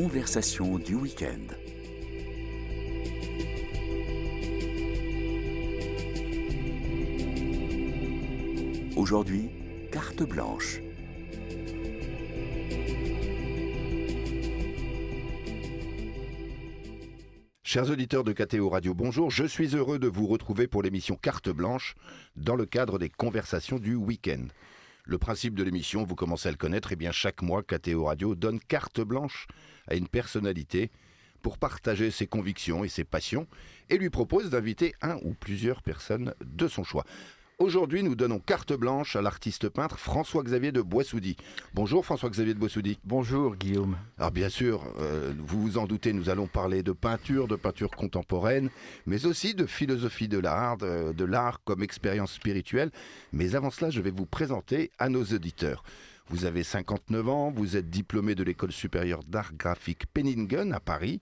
conversations du week-end. Aujourd'hui, carte blanche. Chers auditeurs de KTO Radio, bonjour. Je suis heureux de vous retrouver pour l'émission Carte Blanche dans le cadre des conversations du week-end. Le principe de l'émission, vous commencez à le connaître, et bien chaque mois, KTO Radio donne carte blanche à une personnalité pour partager ses convictions et ses passions et lui propose d'inviter un ou plusieurs personnes de son choix. Aujourd'hui, nous donnons carte blanche à l'artiste peintre François-Xavier de Boissoudy. Bonjour François-Xavier de Boissoudy. Bonjour Guillaume. Alors bien sûr, vous vous en doutez, nous allons parler de peinture contemporaine, mais aussi de philosophie de l'art, de l'art comme expérience spirituelle. Mais avant cela, je vais vous présenter à nos auditeurs. Vous avez 59 ans, vous êtes diplômé de l'école supérieure d'art graphique Penningen à Paris.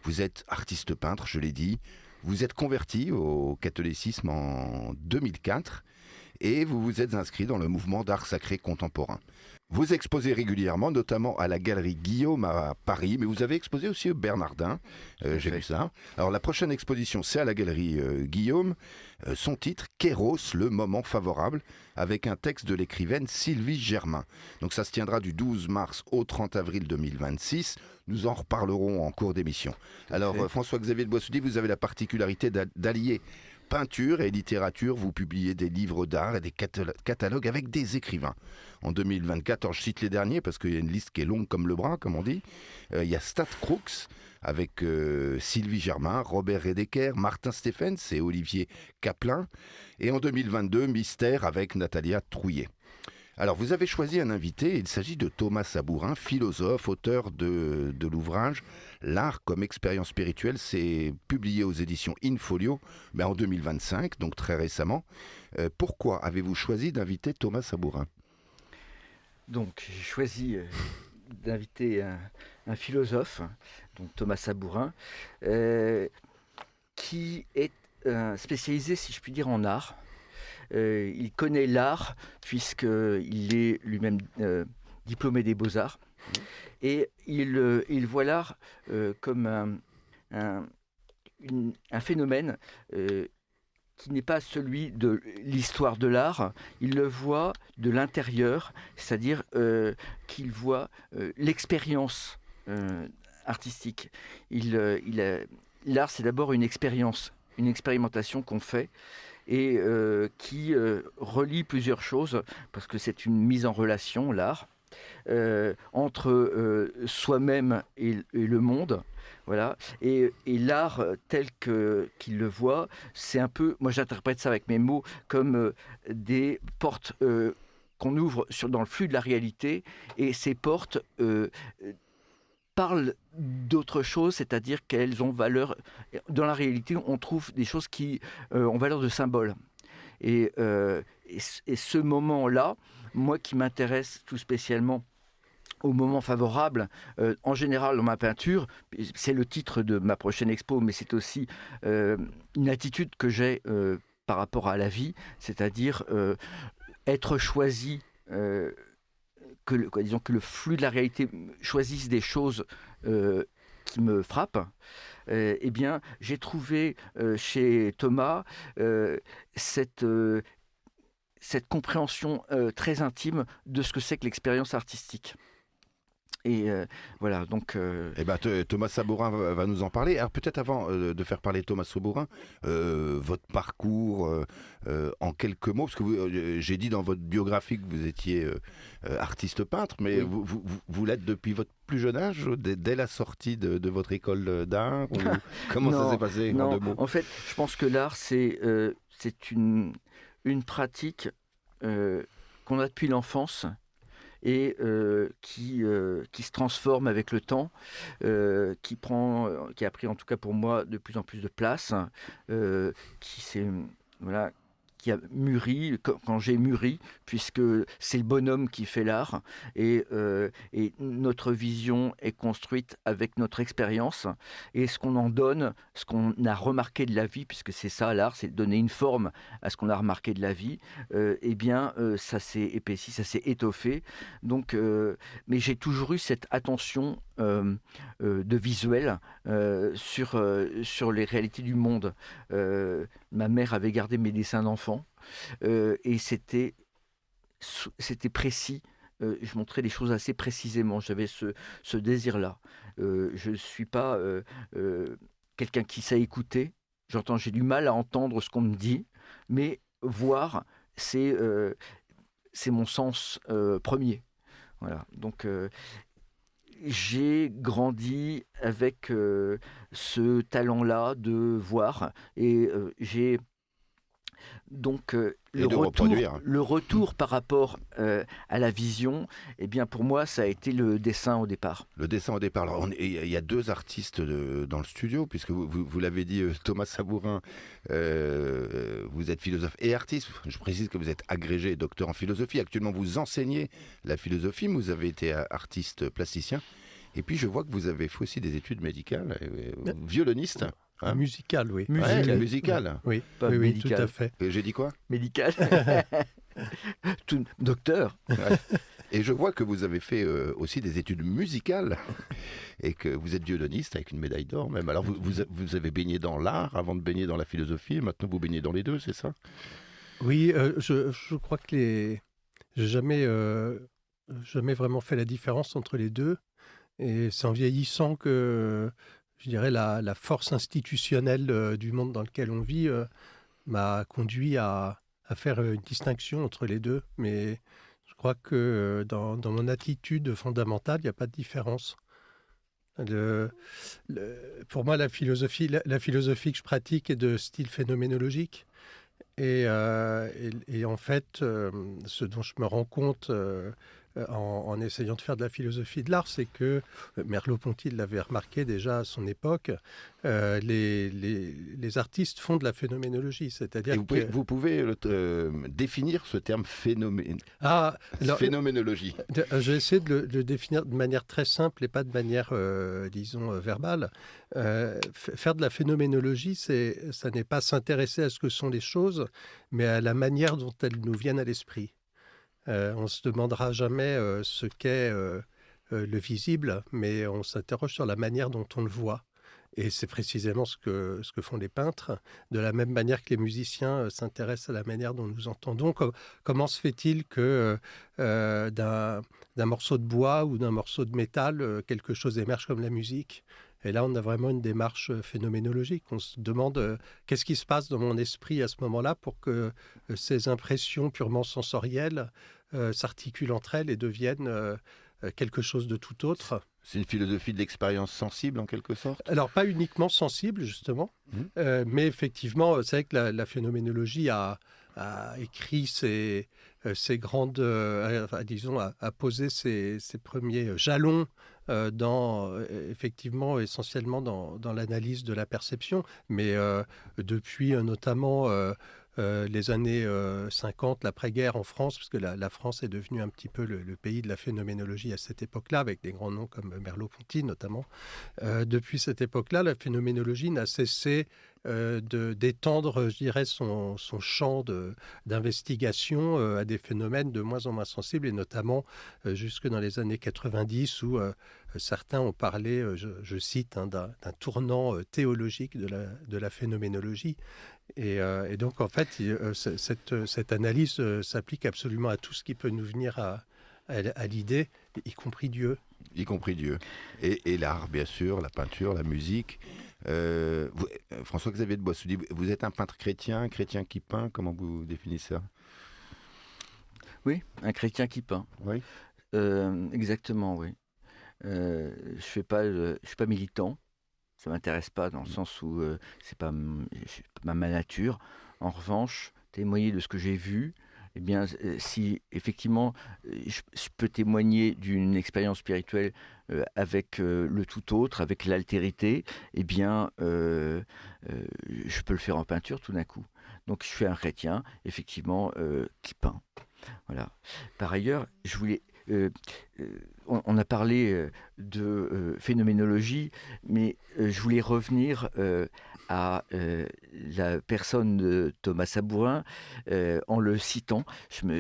Vous êtes artiste peintre, je l'ai dit. Vous êtes converti au catholicisme en 2004 et vous vous êtes inscrit dans le mouvement d'art sacré contemporain. Vous exposez régulièrement, notamment à la galerie Guillaume à Paris, mais vous avez exposé aussi au Bernardin, j'ai vu ça. Alors la prochaine exposition, c'est à la galerie Guillaume. Son titre, Kéros, le moment favorable, avec un texte de l'écrivaine Sylvie Germain. Donc ça se tiendra du 12 mars au 30 avril 2026. Nous en reparlerons en cours d'émission. Alors François-Xavier de Boissoudy, vous avez la particularité d'allier peinture et littérature. Vous publiez des livres d'art et des catalogues avec des écrivains. En 2024, alors je cite les derniers parce qu'il y a une liste qui est longue comme le bras, comme on dit. Il y a Stat Crooks avec Sylvie Germain, Robert Redeker, Martin Stephens et Olivier Caplin. Et en 2022, Mystère avec Natalia Trouillet. Alors, vous avez choisi un invité, il s'agit de Thomas Sabourin, philosophe, auteur de l'ouvrage « L'art comme expérience spirituelle ». C'est publié aux éditions InFolio, mais en 2025, donc très récemment. Pourquoi avez-vous choisi d'inviter Thomas Sabourin ? Donc, j'ai choisi d'inviter un philosophe, donc Thomas Sabourin, qui est spécialisé, si je puis dire, en art. Il connaît l'art puisqu'il est lui-même diplômé des Beaux-Arts et il voit l'art comme un phénomène qui n'est pas celui de l'histoire de l'art. Il le voit de l'intérieur, c'est-à-dire qu'il voit l'expérience artistique. L'art, c'est d'abord une expérience, une expérimentation qu'on fait et qui relie plusieurs choses, parce que c'est une mise en relation, l'art, entre soi-même et le monde. Voilà. Et l'art tel qu'il le voit, c'est un peu, moi j'interprète ça avec mes mots, comme des portes qu'on ouvre dans le flux de la réalité, et ces portes parlent d'autre chose, c'est-à-dire qu'elles ont valeur. Dans la réalité, on trouve des choses qui ont valeur de symbole. Et ce moment-là, moi qui m'intéresse tout spécialement au moment favorable, en général dans ma peinture, c'est le titre de ma prochaine expo, mais c'est aussi une attitude que j'ai par rapport à la vie, c'est-à-dire être choisi. Disons que le flux de la réalité choisisse des choses qui me frappent, eh bien, j'ai trouvé chez Thomas cette compréhension très intime de ce que c'est que l'expérience artistique. Et voilà, donc... Thomas Sabourin va nous en parler. Alors peut-être avant de faire parler Thomas Sabourin, votre parcours en quelques mots, parce que j'ai dit dans votre biographie que vous étiez artiste peintre, mais oui. vous l'êtes depuis votre plus jeune âge, dès la sortie de votre école d'art ou comment ça s'est passé en deux mots ? En fait, je pense que l'art, c'est une pratique qu'on a depuis l'enfance, et qui se transforme avec le temps, qui a pris en tout cas pour moi de plus en plus de place, qui qui a mûri, quand j'ai mûri, puisque c'est le bonhomme qui fait l'art, et notre vision est construite avec notre expérience, et ce qu'on en donne, ce qu'on a remarqué de la vie, puisque c'est ça l'art, c'est donner une forme à ce qu'on a remarqué de la vie, ça s'est épaissi, ça s'est étoffé. Donc, mais j'ai toujours eu cette attention de visuel sur les réalités du monde. Ma mère avait gardé mes dessins d'enfant et c'était précis. Je montrais les choses assez précisément. J'avais ce désir-là. Je ne suis pas quelqu'un qui sait écouter. J'ai du mal à entendre ce qu'on me dit, mais voir, c'est mon sens premier. Voilà. Donc, j'ai grandi avec ce talent-là de voir, et j'ai donc le retour par rapport à la vision. Eh bien, pour moi, ça a été le dessin au départ. Le dessin au départ. Alors, il y a deux artistes dans le studio, puisque vous l'avez dit, Thomas Sabourin, vous êtes philosophe et artiste. Je précise que vous êtes agrégé et docteur en philosophie. Actuellement, vous enseignez la philosophie, mais vous avez été artiste plasticien. Et puis, je vois que vous avez fait aussi des études médicales, violoniste. Hein, musical, oui. Musical. Oui, pas oui, médical. Tout à fait. J'ai dit quoi? Médical. Docteur. Ouais. Et je vois que vous avez fait aussi des études musicales et que vous êtes violoniste avec une médaille d'or même. Alors vous avez baigné dans l'art avant de baigner dans la philosophie, et maintenant vous baignez dans les deux, c'est ça? Oui, je crois que j'ai jamais vraiment fait la différence entre les deux. Et c'est en vieillissant que, je dirais, la force institutionnelle du monde dans lequel on vit m'a conduit à faire une distinction entre les deux. Mais je crois que dans mon attitude fondamentale, il n'y a pas de différence. Pour moi, la philosophie que je pratique est de style phénoménologique. Et en fait, ce dont je me rends compte en essayant de faire de la philosophie de l'art, c'est que Merleau-Ponty l'avait remarqué déjà à son époque, les artistes font de la phénoménologie, c'est-à-dire vous pouvez définir ce terme phénoménologie. J'ai essayé de le définir de manière très simple et pas de manière, disons, verbale. Faire de la phénoménologie, ça n'est pas s'intéresser à ce que sont les choses, mais à la manière dont elles nous viennent à l'esprit. On ne se demandera jamais ce qu'est le visible, mais on s'interroge sur la manière dont on le voit. Et c'est précisément ce que font les peintres, de la même manière que les musiciens s'intéressent à la manière dont nous entendons. Comment se fait-il que d'un morceau de bois ou d'un morceau de métal, quelque chose émerge comme la musique ? Et là, on a vraiment une démarche phénoménologique. On se demande qu'est-ce qui se passe dans mon esprit à ce moment-là pour que ces impressions purement sensorielles s'articulent entre elles et deviennent quelque chose de tout autre. C'est une philosophie de l'expérience sensible, en quelque sorte? Alors, pas uniquement sensible, justement, mais effectivement, c'est vrai que la phénoménologie a écrit ses grandes, disons, a posé ses premiers jalons effectivement, essentiellement dans l'analyse de la perception, mais depuis notamment les années 50, l'après-guerre en France, parce que la France est devenue un petit peu le pays de la phénoménologie à cette époque-là, avec des grands noms comme Merleau-Ponty notamment. Depuis cette époque-là, la phénoménologie n'a cessé d'étendre, je dirais, son champ d'investigation à des phénomènes de moins en moins sensibles, et notamment jusque dans les années 90, où certains ont parlé, je cite, d'un tournant théologique de la phénoménologie. Et donc, en fait, cette analyse s'applique absolument à tout ce qui peut nous venir à l'idée, y compris Dieu. Y compris Dieu. Et l'art, bien sûr, la peinture, la musique. François-Xavier de Boissoudy, vous êtes un peintre chrétien qui peint, comment vous définissez ça? Oui, un chrétien qui peint. Oui. Exactement, oui. Je suis pas militant. Ça m'intéresse pas dans le sens où c'est pas ma nature. En revanche, témoigner de ce que j'ai vu, eh bien, si effectivement je peux témoigner d'une expérience spirituelle avec le tout autre, avec l'altérité, eh bien, je peux le faire en peinture tout d'un coup. Donc je suis un chrétien, effectivement, qui peint. Voilà. Par ailleurs, je voulais... on a parlé de phénoménologie, mais je voulais revenir à la personne de Thomas Sabourin en le citant.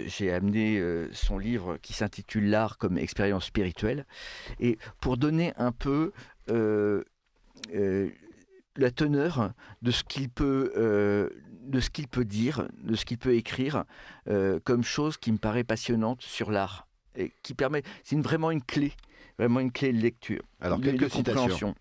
J'ai amené son livre qui s'intitule L'art comme expérience spirituelle. Et pour donner un peu la teneur de ce qu'il peut dire, de ce qu'il peut écrire comme chose qui me paraît passionnante sur l'art. Et qui permet, c'est vraiment une clé de lecture. Alors, de quelques compréhension. citations.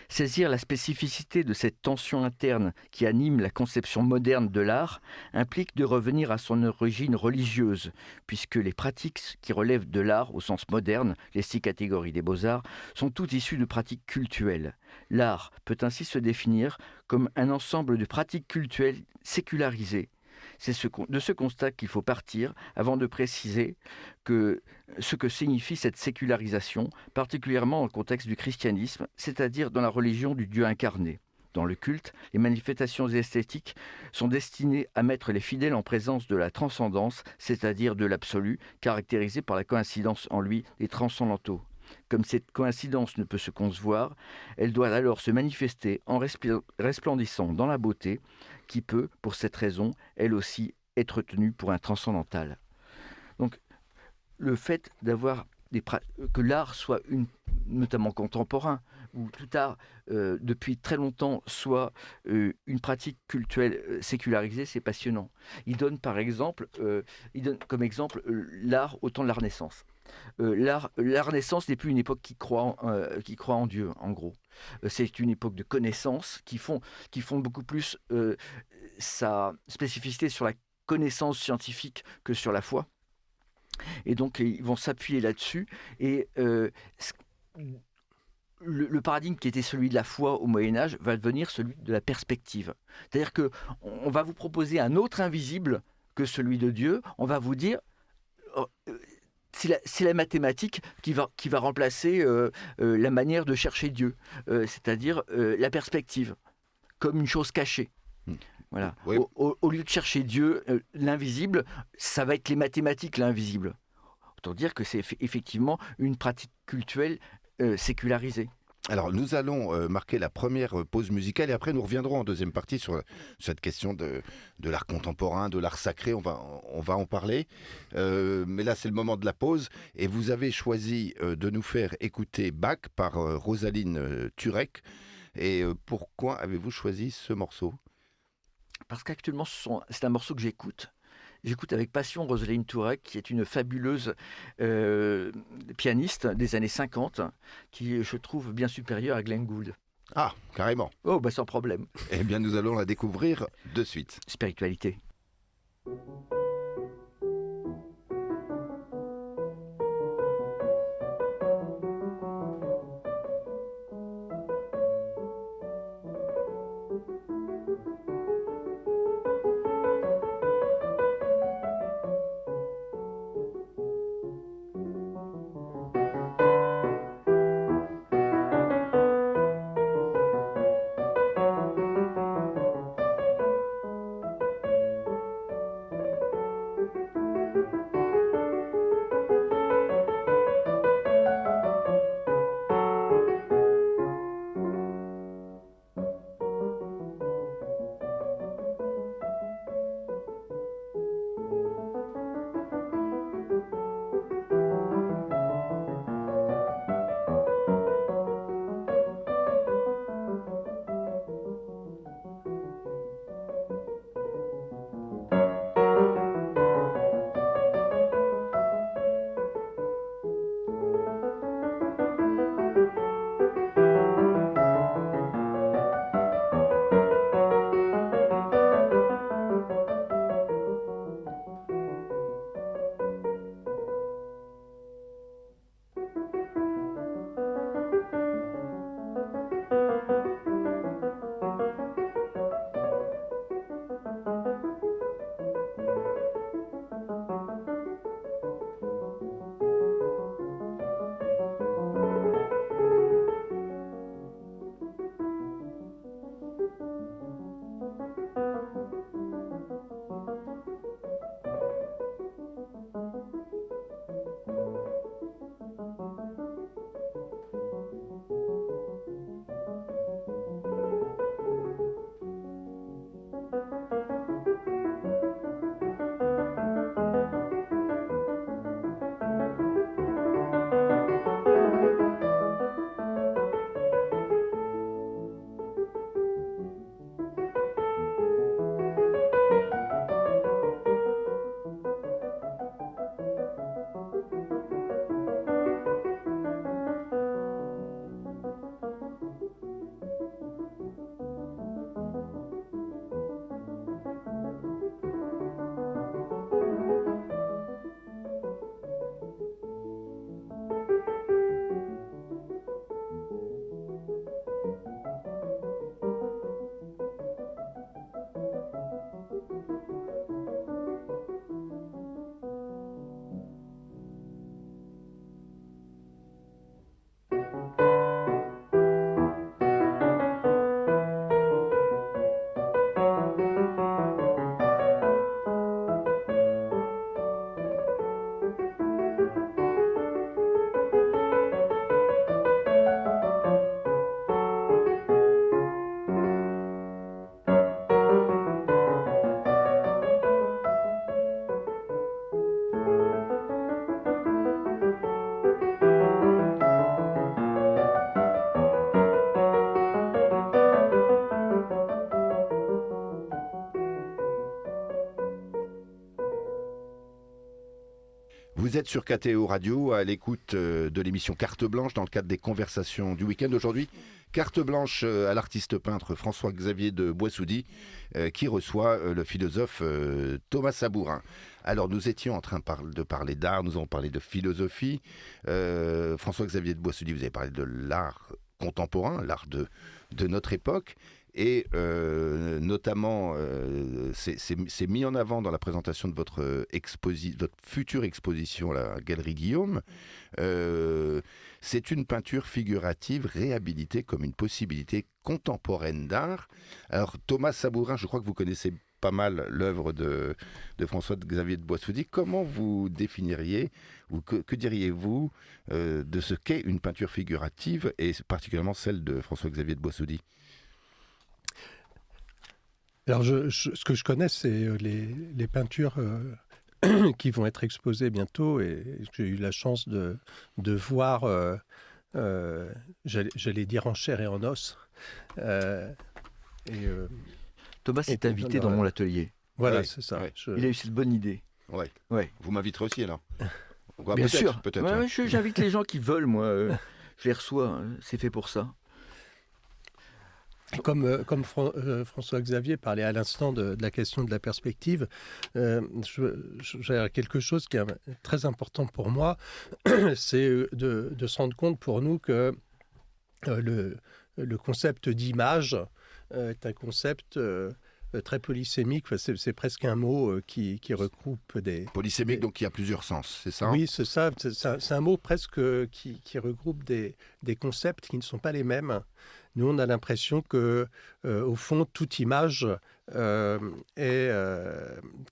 Saisir la spécificité de cette tension interne qui anime la conception moderne de l'art implique de revenir à son origine religieuse, puisque les pratiques qui relèvent de l'art au sens moderne, les 6 catégories des beaux-arts, sont toutes issues de pratiques cultuelles. L'art peut ainsi se définir comme un ensemble de pratiques cultuelles sécularisées. C'est de ce constat qu'il faut partir avant de préciser ce que signifie cette sécularisation, particulièrement dans le contexte du christianisme, c'est-à-dire dans la religion du Dieu incarné. Dans le culte, les manifestations esthétiques sont destinées à mettre les fidèles en présence de la transcendance, c'est-à-dire de l'absolu, caractérisée par la coïncidence en lui des transcendantaux. Comme cette coïncidence ne peut se concevoir, elle doit alors se manifester en resplendissant dans la beauté, qui peut, pour cette raison, elle aussi, être tenue pour un transcendantal. Donc, le fait d'avoir que l'art soit notamment contemporain, ou tout art, depuis très longtemps, soit une pratique culturelle sécularisée, c'est passionnant. Il donne comme exemple l'art au temps de la Renaissance. La Renaissance n'est plus une époque qui croit en Dieu, en gros. C'est une époque de connaissances qui font beaucoup plus sa spécificité sur la connaissance scientifique que sur la foi. Et donc, ils vont s'appuyer là-dessus. Et le paradigme qui était celui de la foi au Moyen-Âge va devenir celui de la perspective. C'est-à-dire qu'on va vous proposer un autre invisible que celui de Dieu. On va vous dire... c'est la mathématique qui va remplacer la manière de chercher Dieu, c'est-à-dire la perspective, comme une chose cachée. Voilà. Oui. Au lieu de chercher Dieu, l'invisible, ça va être les mathématiques, l'invisible. Autant dire que c'est effectivement une pratique culturelle sécularisée. Alors, nous allons marquer la première pause musicale et après nous reviendrons en deuxième partie sur cette question de l'art contemporain, de l'art sacré. On va en parler. Mais là, c'est le moment de la pause. Et vous avez choisi de nous faire écouter Bach par Rosaline Turek. Et pourquoi avez-vous choisi ce morceau ? Parce qu'actuellement, c'est un morceau que j'écoute. J'écoute avec passion Rosaline Turek, qui est une fabuleuse pianiste des années 50, qui je trouve bien supérieure à Glenn Gould. Ah, carrément. Oh, bah sans problème. Eh bien, nous allons la découvrir de suite. Spiritualité. Vous êtes sur KTO Radio à l'écoute de l'émission Carte Blanche dans le cadre des conversations du week-end. Aujourd'hui, carte blanche à l'artiste peintre François-Xavier de Boissoudy qui reçoit le philosophe Thomas Sabourin. Alors nous étions en train de parler d'art, nous avons parlé de philosophie. François-Xavier de Boissoudy, vous avez parlé de l'art contemporain, l'art de notre époque. Et notamment, c'est mis en avant dans la présentation de votre future exposition à la Galerie Guillaume. C'est une peinture figurative réhabilitée comme une possibilité contemporaine d'art. Alors Thomas Sabourin, je crois que vous connaissez pas mal l'œuvre de François-Xavier de Boissoudy. Comment vous définiriez ou que diriez-vous de ce qu'est une peinture figurative et particulièrement celle de François-Xavier de Boissoudy ? Alors, ce que je connais, c'est les peintures qui vont être exposées bientôt et j'ai eu la chance de voir, j'allais dire en chair et en os. Thomas s'est invité dans mon atelier. Voilà, oui, c'est ça. Ouais. Il a eu cette bonne idée. Ouais. Ouais. Vous m'inviterez aussi alors. Bien sûr. Peut-être. Ouais, j'invite les gens qui veulent, moi. Je les reçois. C'est fait pour ça. Comme François-Xavier parlait à l'instant de la question de la perspective, j'ai quelque chose qui est très important pour moi, c'est de se rendre compte pour nous que le concept d'image est un concept très polysémique. C'est presque un mot qui regroupe des... Polysémique, donc il y a plusieurs sens, c'est ça ? Oui, c'est ça. C'est un mot presque qui regroupe des concepts qui ne sont pas les mêmes. Nous, on a l'impression que, au fond, toute image est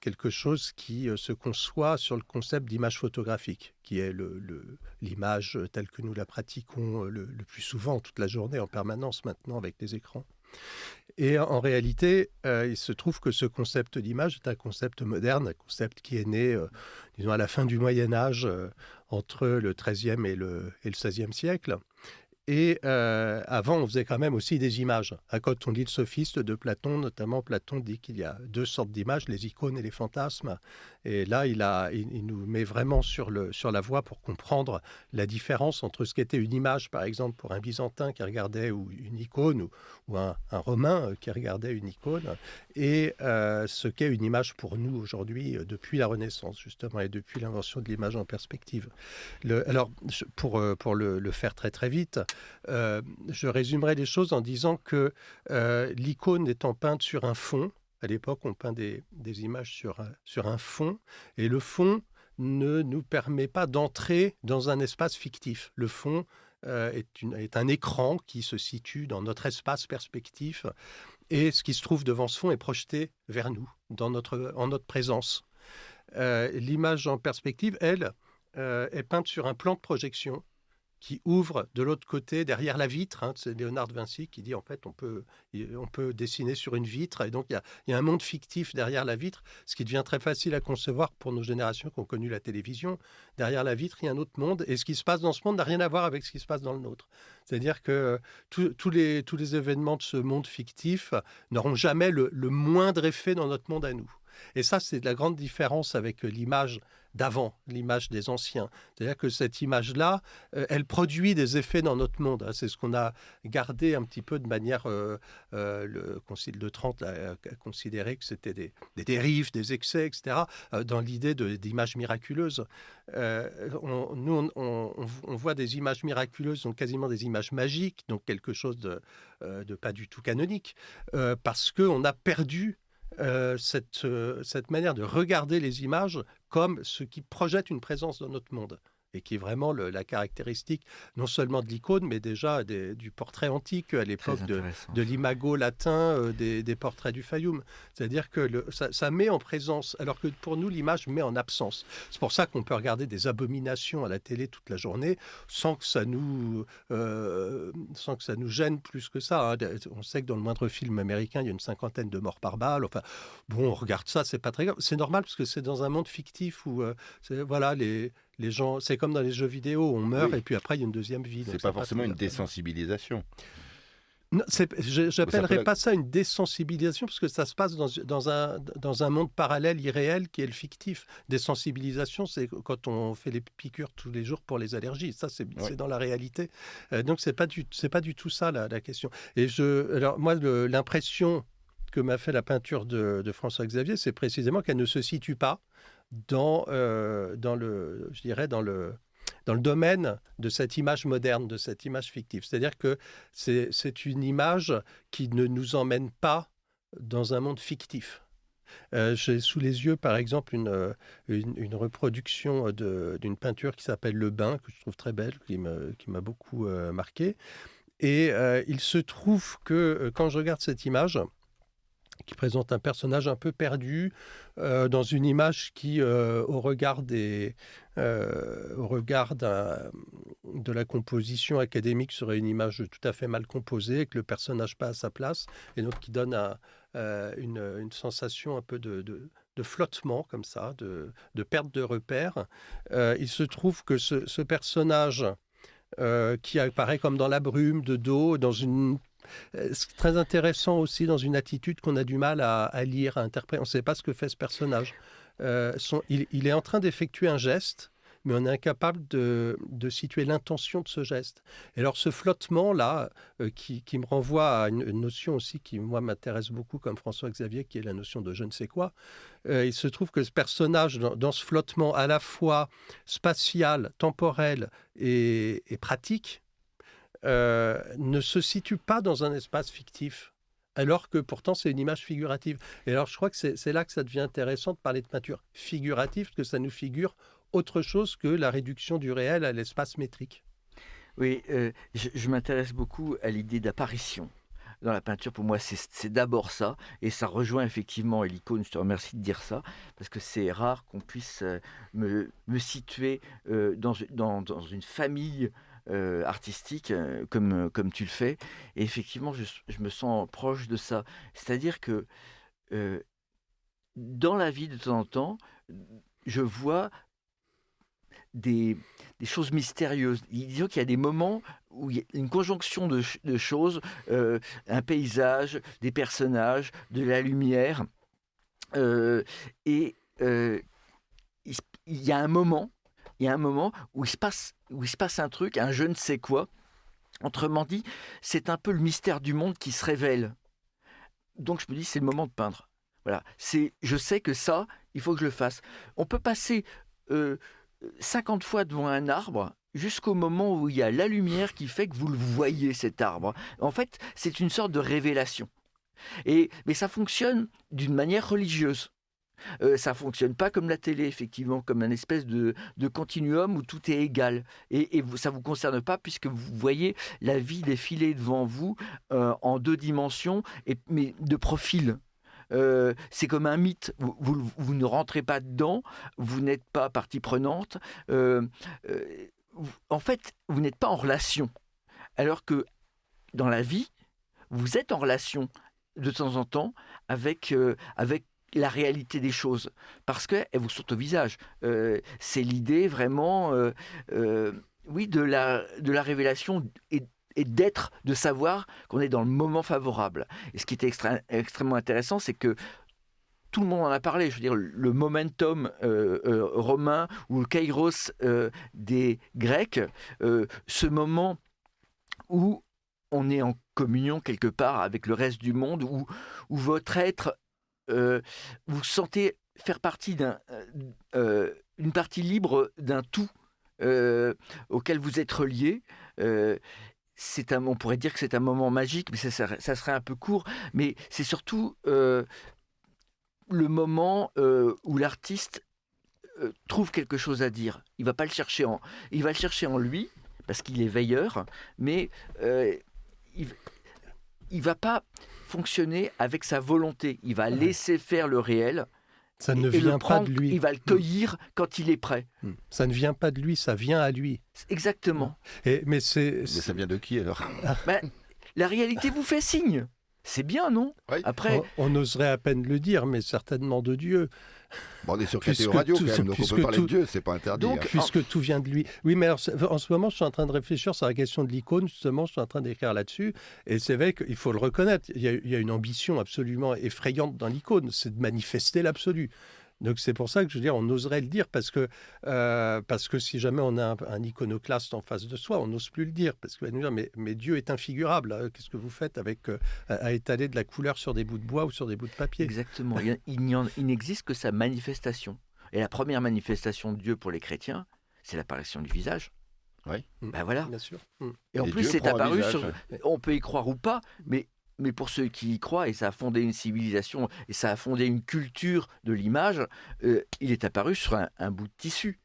quelque chose qui se conçoit sur le concept d'image photographique, qui est l'image telle que nous la pratiquons le plus souvent, toute la journée, en permanence maintenant, avec les écrans. Et en réalité, il se trouve que ce concept d'image est un concept moderne, un concept qui est né, disons, à la fin du Moyen-Âge, entre le XIIIe et le XVIe siècle. Et avant, on faisait quand même aussi des images. Quand on lit le Sophiste de Platon, notamment, Platon dit qu'il y a deux sortes d'images, les icônes et les fantasmes. Et là, il nous met vraiment sur la voie pour comprendre la différence entre ce qu'était une image, par exemple, pour un Byzantin qui regardait ou une icône, ou un Romain qui regardait une icône, et ce qu'est une image pour nous aujourd'hui, depuis la Renaissance, justement, et depuis l'invention de l'image en perspective. Alors, pour le faire très très vite, je résumerai les choses en disant que l'icône étant peinte sur un fond, à l'époque on peint des images sur un fond, et le fond ne nous permet pas d'entrer dans un espace fictif. Le fond est un écran qui se situe dans notre espace perspectif, et ce qui se trouve devant ce fond est projeté vers nous, en notre présence. L'image en perspective, elle, est peinte sur un plan de projection qui ouvre de l'autre côté, derrière la vitre. C'est Léonard de Vinci qui dit, en fait, on peut dessiner sur une vitre, et donc il y a un monde fictif derrière la vitre, ce qui devient très facile à concevoir pour nos générations qui ont connu la télévision. Derrière la vitre, il y a un autre monde, et ce qui se passe dans ce monde n'a rien à voir avec ce qui se passe dans le nôtre. C'est-à-dire que tous les événements de ce monde fictif n'auront jamais le moindre effet dans notre monde à nous. Et ça, c'est la grande différence avec l'image d'avant, l'image des anciens. C'est-à-dire que cette image-là, elle produit des effets dans notre monde. C'est ce qu'on a gardé un petit peu de manière... le Concile de Trente a considéré que c'était des dérives, des excès, etc., dans l'idée d'images miraculeuses. Nous, on voit des images miraculeuses, donc quasiment des images magiques, donc quelque chose de pas du tout canonique, parce qu'on a perdu cette manière de regarder les images comme ce qui projette une présence dans notre monde, et qui est vraiment la caractéristique non seulement de l'icône, mais déjà du portrait antique à l'époque de l'imago latin, des portraits du Fayum. C'est-à-dire que ça met en présence, alors que pour nous, l'image met en absence. C'est pour ça qu'on peut regarder des abominations à la télé toute la journée sans que ça nous gêne plus que ça. On sait que dans le moindre film américain, il y a une 50aine de morts par balle. Enfin, bon, on regarde ça, c'est pas très grave. C'est normal parce que c'est dans un monde fictif où, voilà, les gens, c'est comme dans les jeux vidéo, on meurt, oui, et puis après il y a une deuxième vie. C'est pas forcément une désensibilisation. Non, Ça j'appellerais peut- pas ça une désensibilisation, parce que ça se passe dans un monde parallèle irréel qui est le fictif. Désensibilisation, c'est quand on fait les piqûres tous les jours pour les allergies. Ça, c'est dans la réalité. Donc, c'est pas du tout ça la question. Et alors, moi, l'impression que m'a fait la peinture de François Xavier, c'est précisément qu'elle ne se situe pas dans le domaine de cette image moderne, de cette image fictive. C'est-à-dire que c'est une image qui ne nous emmène pas dans un monde fictif. J'ai sous les yeux, par exemple, une reproduction d'une peinture qui s'appelle Le Bain, que je trouve très belle, qui m'a beaucoup marqué. Et il se trouve que quand je regarde cette image, qui présente un personnage un peu perdu dans une image qui, au regard de la composition académique, serait une image tout à fait mal composée, que le personnage pas à sa place, et donc qui donne une sensation un peu de flottement, comme ça, de perte de repère. Il se trouve que ce personnage qui apparaît comme dans la brume, de dos, c'est très intéressant aussi dans une attitude qu'on a du mal à lire, à interpréter. On ne sait pas ce que fait ce personnage. Il est en train d'effectuer un geste, mais on est incapable de situer l'intention de ce geste. Et alors ce flottement-là, qui me renvoie à une notion aussi qui, moi, m'intéresse beaucoup, comme François Xavier, qui est la notion de je ne sais quoi, il se trouve que ce personnage, dans ce flottement à la fois spatial, temporel et pratique, ne se situe pas dans un espace fictif, alors que pourtant c'est une image figurative. Et alors je crois que c'est là que ça devient intéressant de parler de peinture figurative, parce que ça nous figure autre chose que la réduction du réel à l'espace métrique. Oui, je m'intéresse beaucoup à l'idée d'apparition. Dans la peinture, pour moi, c'est d'abord ça, et ça rejoint effectivement, et l'icône, je te remercie de dire ça, parce que c'est rare qu'on puisse me situer dans une famille artistique comme tu le fais, et effectivement je me sens proche de ça, c'est-à-dire que dans la vie de temps en temps je vois des choses mystérieuses. Disons qu'il y a des moments où il y a une conjonction de choses, un paysage, des personnages, de la lumière, et il y a un moment où il se passe un truc, un je ne sais quoi. Autrement dit, c'est un peu le mystère du monde qui se révèle. Donc je me dis, c'est le moment de peindre. Voilà. Je sais que ça, il faut que je le fasse. On peut passer 50 fois devant un arbre jusqu'au moment où il y a la lumière qui fait que vous le voyez, cet arbre. En fait, c'est une sorte de révélation. Mais ça fonctionne d'une manière religieuse. Ça ne fonctionne pas comme la télé, effectivement, comme un espèce de continuum où tout est égal. Et ça ne vous concerne pas, puisque vous voyez la vie défiler devant vous en 2 dimensions, mais de profil. C'est comme un mythe. Vous ne rentrez pas dedans, vous n'êtes pas partie prenante. En fait, vous n'êtes pas en relation. Alors que dans la vie, vous êtes en relation de temps en temps avec la réalité des choses, parce qu'elles vous sautent au visage. C'est l'idée vraiment de la révélation et d'être, de savoir qu'on est dans le moment favorable. Et ce qui était extrêmement intéressant, c'est que tout le monde en a parlé. Je veux dire, le momentum romain ou le kairos des Grecs, ce moment où on est en communion quelque part avec le reste du monde, où votre être, vous sentez faire partie d'une partie libre d'un tout auquel vous êtes relié. On pourrait dire que c'est un moment magique, mais ça serait un peu court. Mais c'est surtout le moment où l'artiste trouve quelque chose à dire. Il va le chercher en lui, parce qu'il est veilleur, mais il va pas fonctionner avec sa volonté. Il va laisser faire le réel. Ça ne vient pas de lui. Il va le cueillir quand il est prêt. Ça ne vient pas de lui, ça vient à lui. Exactement. Mais ça vient de qui alors? La réalité vous fait signe. C'est bien, non? Oui. Après, On oserait à peine le dire, mais certainement de Dieu. Bon, on est sur Puisque KTO Radio tout- quand même, donc on puisque peut parler tout- de Dieu, c'est pas interdit. Donc, hein. Puisque tout vient de lui. Oui, mais alors, en ce moment, je suis en train de réfléchir sur la question de l'icône, justement, je suis en train d'écrire là-dessus, et c'est vrai qu'il faut le reconnaître, il y a une ambition absolument effrayante dans l'icône, c'est de manifester l'absolu. Donc c'est pour ça que je veux dire, on oserait le dire, parce que si jamais on a un iconoclaste en face de soi, on n'ose plus le dire, parce qu'il va nous dire, mais Dieu est infigurable, hein, qu'est-ce que vous faites avec à étaler de la couleur sur des bouts de bois ou sur des bouts de papier? exactement, il n'existe que sa manifestation. Et la première manifestation de Dieu pour les chrétiens, c'est l'apparition du visage. Oui. Ben voilà. Bien sûr. Et en Et plus, Dieu c'est prend un apparu visage. sur... On peut y croire ou pas, mais pour ceux qui y croient, et ça a fondé une civilisation, et ça a fondé une culture de l'image, il est apparu sur un bout de tissu.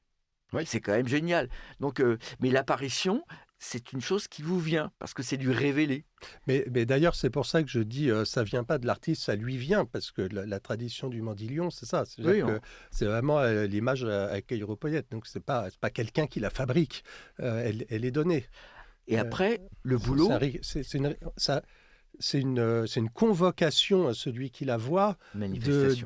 Oui. C'est quand même génial. Donc, mais l'apparition, c'est une chose qui vous vient, parce que c'est du révélé. Mais d'ailleurs, c'est pour ça que je dis, ça vient pas de l'artiste, ça lui vient, parce que la tradition du Mandilion, c'est ça. C'est-à-dire que c'est vraiment l'image à Kairopoyet. Donc c'est pas quelqu'un qui la fabrique, elle est donnée. Et après, le boulot... C'est une convocation à celui qui la voit Manifestation.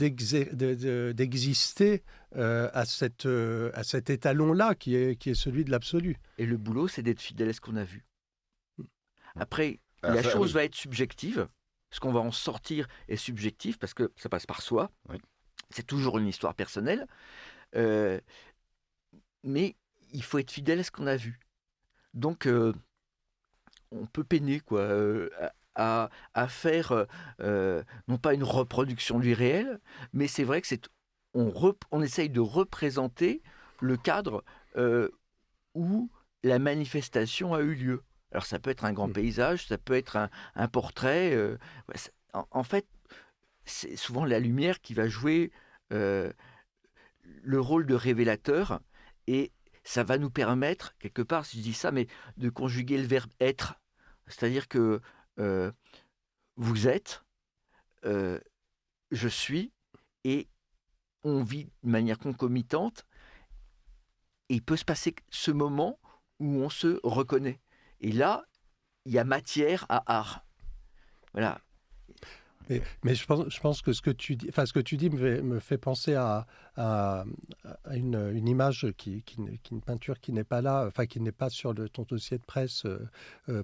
d'exister à cet étalon-là qui est celui de l'absolu. Et le boulot, c'est d'être fidèle à ce qu'on a vu. Après, Alors la ça, chose oui. va être subjective. Ce qu'on va en sortir est subjectif parce que ça passe par soi. Oui. C'est toujours une histoire personnelle. Mais il faut être fidèle à ce qu'on a vu. Donc, on peut peiner, quoi, à faire, non pas une reproduction du réel, mais c'est vrai que on essaye de représenter le cadre où la manifestation a eu lieu. Alors ça peut être un grand paysage, ça peut être un portrait. En fait, c'est souvent la lumière qui va jouer le rôle de révélateur, et ça va nous permettre, quelque part, si je dis ça, mais de conjuguer le verbe être. C'est-à-dire que vous êtes, je suis, et on vit de manière concomitante, et il peut se passer ce moment où on se reconnaît. Et là, il y a matière à art. Voilà. Mais je pense que ce que tu dis me fait penser à une image, une peinture qui n'est pas là, enfin qui n'est pas sur ton dossier de presse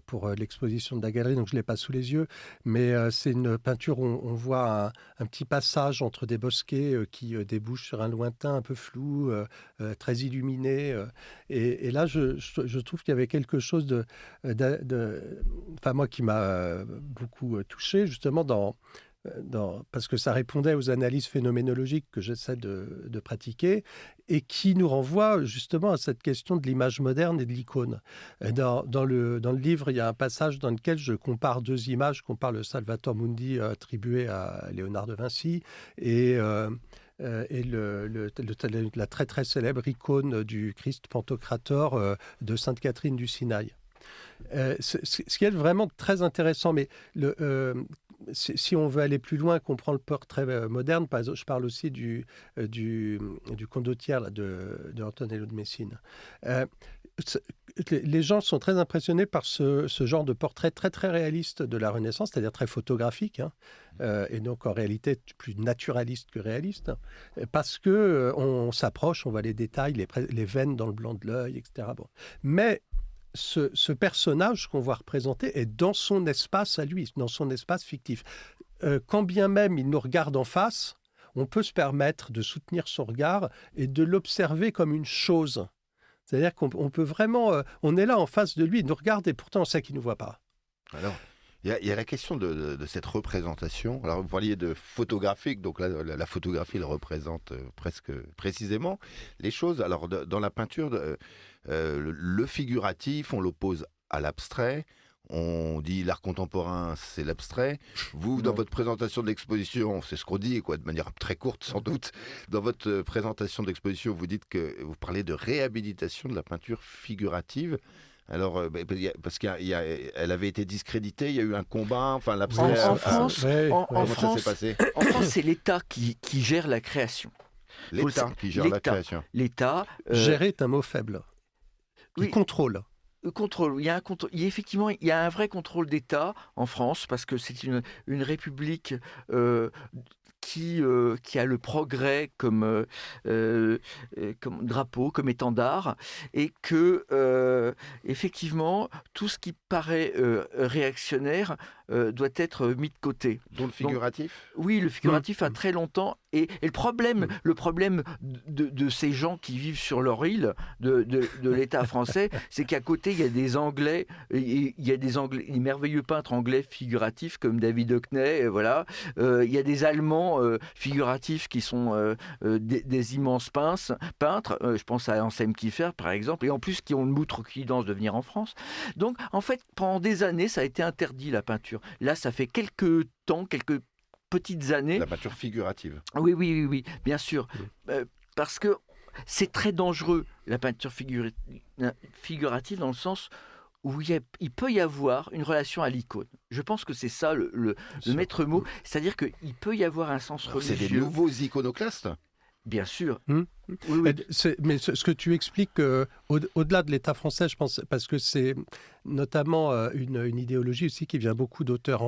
pour l'exposition de la galerie, donc je ne l'ai pas sous les yeux, mais c'est une peinture où on voit un petit passage entre des bosquets qui débouchent sur un lointain un peu flou, très illuminé. Et là, je trouve qu'il y avait quelque chose enfin moi qui m'a beaucoup touché, justement parce que ça répondait aux analyses phénoménologiques que j'essaie de pratiquer et qui nous renvoie justement à cette question de l'image moderne et de l'icône. Dans le livre, il y a un passage dans lequel je compare deux images, je compare le Salvator Mundi attribué à Léonard de Vinci et la très très célèbre icône du Christ Pantocrator de Sainte Catherine du Sinaï. Ce qui est vraiment très intéressant, mais si on veut aller plus loin, qu'on prend le portrait moderne, par exemple, je parle aussi du condottiere de Antonello de Messine. Les gens sont très impressionnés par ce genre de portrait très très réaliste de la Renaissance, c'est-à-dire très photographique, et donc en réalité plus naturaliste que réaliste, parce que on s'approche, on voit les détails, les veines dans le blanc de l'œil, etc. Bon. Mais ce personnage qu'on voit représenter est dans son espace à lui, dans son espace fictif. Quand bien même il nous regarde en face, on peut se permettre de soutenir son regard et de l'observer comme une chose. C'est-à-dire qu'on peut vraiment... on est là en face de lui, il nous regarde et pourtant on sait qu'il ne nous voit pas. Alors, il y a la question de cette représentation. Alors, vous parliez de photographique, donc là, la photographie, elle représente presque précisément les choses. Alors, dans la peinture, le figuratif, on l'oppose à l'abstrait. On dit l'art contemporain, c'est l'abstrait. Vous, dans votre présentation de l'exposition, c'est ce qu'on dit, quoi, de manière très courte sans doute. Dans votre présentation de l'exposition, vous dites que vous parlez de réhabilitation de la peinture figurative. Alors, parce qu'elle avait été discréditée, il y a eu un combat, enfin l'abstrait. En France, comment ça s'est passé ? En France, c'est l'État qui gère la création. L'État qui gère la création. L'État. Gérer est un mot faible. Il contrôle. contrôle. Effectivement, il y a un vrai contrôle d'État en France parce que c'est une république qui a le progrès comme drapeau, comme étendard, et que effectivement tout ce qui paraît réactionnaire doit être mis de côté. Dont le figuratif. Oui, le figuratif a très longtemps. Et le problème de ces gens qui vivent sur leur île, de l'État français, c'est qu'à côté, il y a des Anglais, des merveilleux peintres anglais figuratifs comme David Hockney, voilà. Il y a des Allemands figuratifs qui sont des immenses peintres. Je pense à Anselm Kiefer, par exemple, et en plus qui ont une outrecuidance de venir en France. Donc, en fait, pendant des années, ça a été interdit, la peinture. Là, ça fait quelques petites années. La peinture figurative. Oui, bien sûr. Parce que c'est très dangereux, la peinture figurative, dans le sens où il peut y avoir une relation à l'icône. Je pense que c'est ça le maître mot. C'est-à-dire qu'il peut y avoir un sens religieux. C'est des nouveaux iconoclastes. Bien sûr. Oui. Mais ce que tu expliques, au-delà de l'État français, je pense, parce que c'est notamment une idéologie aussi qui vient beaucoup d'auteurs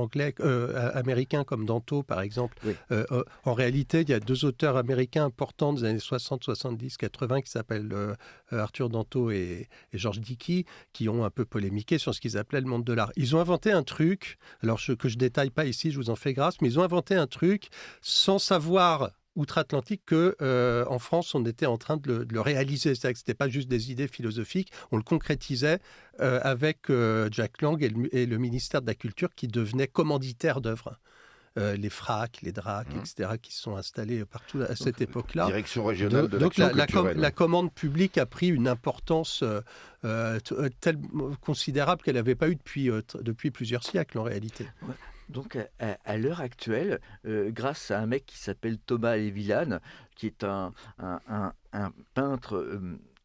américains comme Danto, par exemple. Oui. En réalité, il y a 2 auteurs américains importants des années 60, 70, 80 qui s'appellent Arthur Danto et George Dickey, qui ont un peu polémiqué sur ce qu'ils appelaient le monde de l'art. Ils ont inventé un truc, alors que je détaille pas ici, je vous en fais grâce, mais ils ont inventé un truc sans savoir outre-Atlantique qu'en France, on était en train de le réaliser. C'est-à-dire que ce n'était pas juste des idées philosophiques, on le concrétisait avec Jack Lang et le ministère de la Culture qui devenait commanditaire d'œuvres. Les FRAC, les DRAC, etc., qui se sont installés partout à cette époque-là. Direction régionale de donc l'action culturelle. la commande publique a pris une importance considérable qu'elle n'avait pas eue depuis plusieurs siècles, en réalité. Ouais. Donc, à l'heure actuelle, grâce à un mec qui s'appelle Thomas Levillan, qui est un peintre,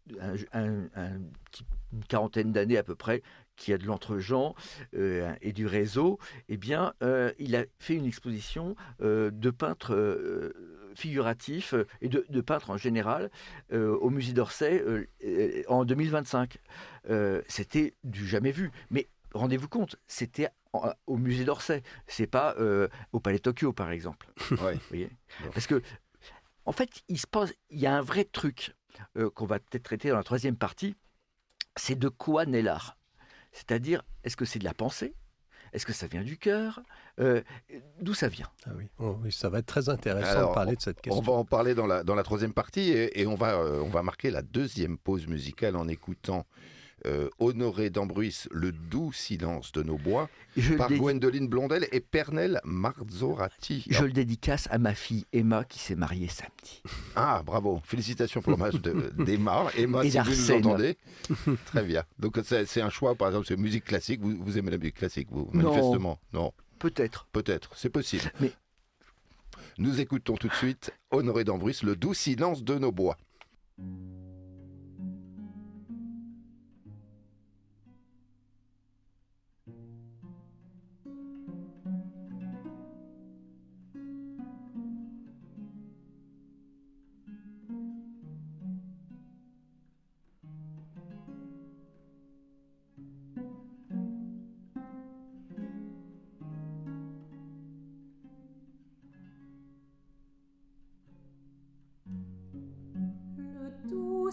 une quarantaine d'années à peu près, qui a de l'entre-gens et du réseau, eh bien, il a fait une exposition de peintres figuratifs et de peintres en général au musée d'Orsay en 2025. C'était du jamais vu. Mais rendez-vous compte, c'était au musée d'Orsay, c'est pas au Palais Tokyo, par exemple. Ouais. Vous voyez ? Parce que, en fait, il y a un vrai truc qu'on va peut-être traiter dans la 3e partie, c'est de quoi naît l'art. C'est-à-dire, est-ce que c'est de la pensée ? Est-ce que ça vient du cœur ? D'où ça vient ? Ah oui, ça va être très intéressant Alors, de parler de cette question. On va en parler dans la 3e partie et on va marquer la 2e pause musicale en écoutant Honoré d'Ambruis, Le doux silence de nos bois, par Gwendoline Blondel et Pernelle Marzorati. Je le dédicace à ma fille Emma qui s'est mariée samedi. Ah, bravo. Félicitations pour l'hommage d'Emma. Emma, et si vous nous d'Arsène. entendez. Très bien. Donc c'est un choix, par exemple, c'est musique classique. Vous aimez la musique classique, vous, manifestement? Non. Peut-être. Peut-être, c'est possible. Mais... Nous écoutons tout de suite Honoré d'Ambruis, Le doux silence de nos bois. Le doux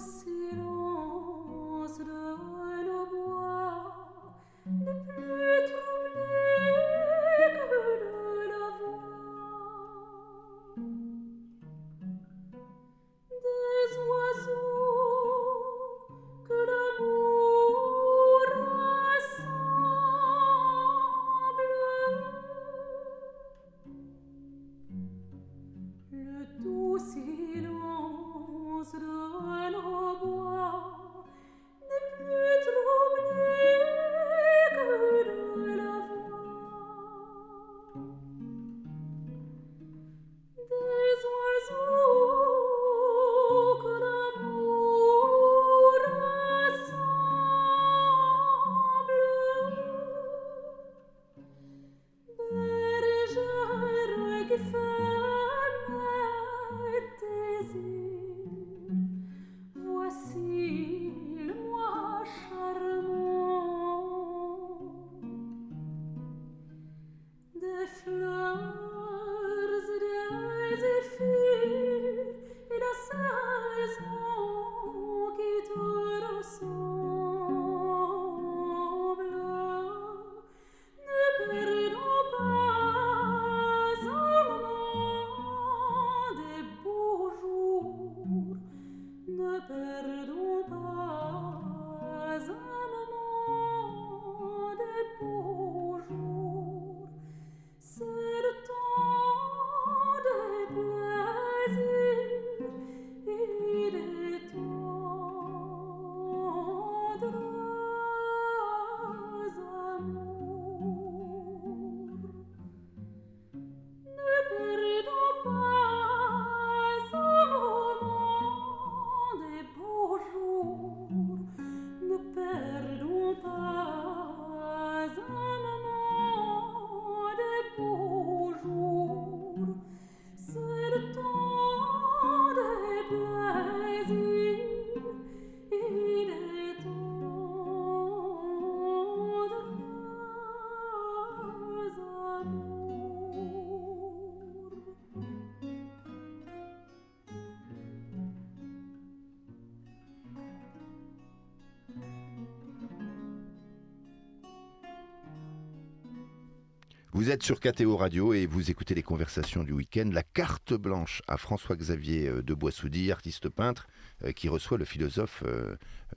Vous êtes sur KTO Radio et vous écoutez les conversations du week-end. La carte blanche à François-Xavier de Boissoudy, artiste peintre, qui reçoit le philosophe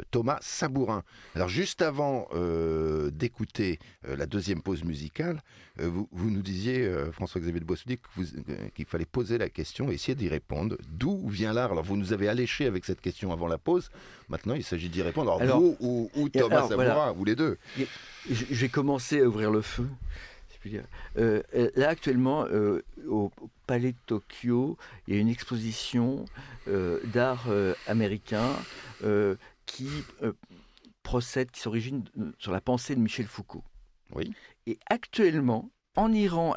Thomas Sabourin. Alors juste avant d'écouter la deuxième pause musicale, vous nous disiez, François-Xavier de Boissoudy, qu'il fallait poser la question et essayer d'y répondre. D'où vient l'art? Alors vous nous avez alléché avec cette question avant la pause. Maintenant, il s'agit d'y répondre. Alors vous ou Thomas Sabourin, voilà, ou les deux. Je vais commencer à ouvrir le feu. Là actuellement au Palais de Tokyo, il y a une exposition d'art américain qui s'origine sur la pensée de Michel Foucault. Oui. Et actuellement, en Iran,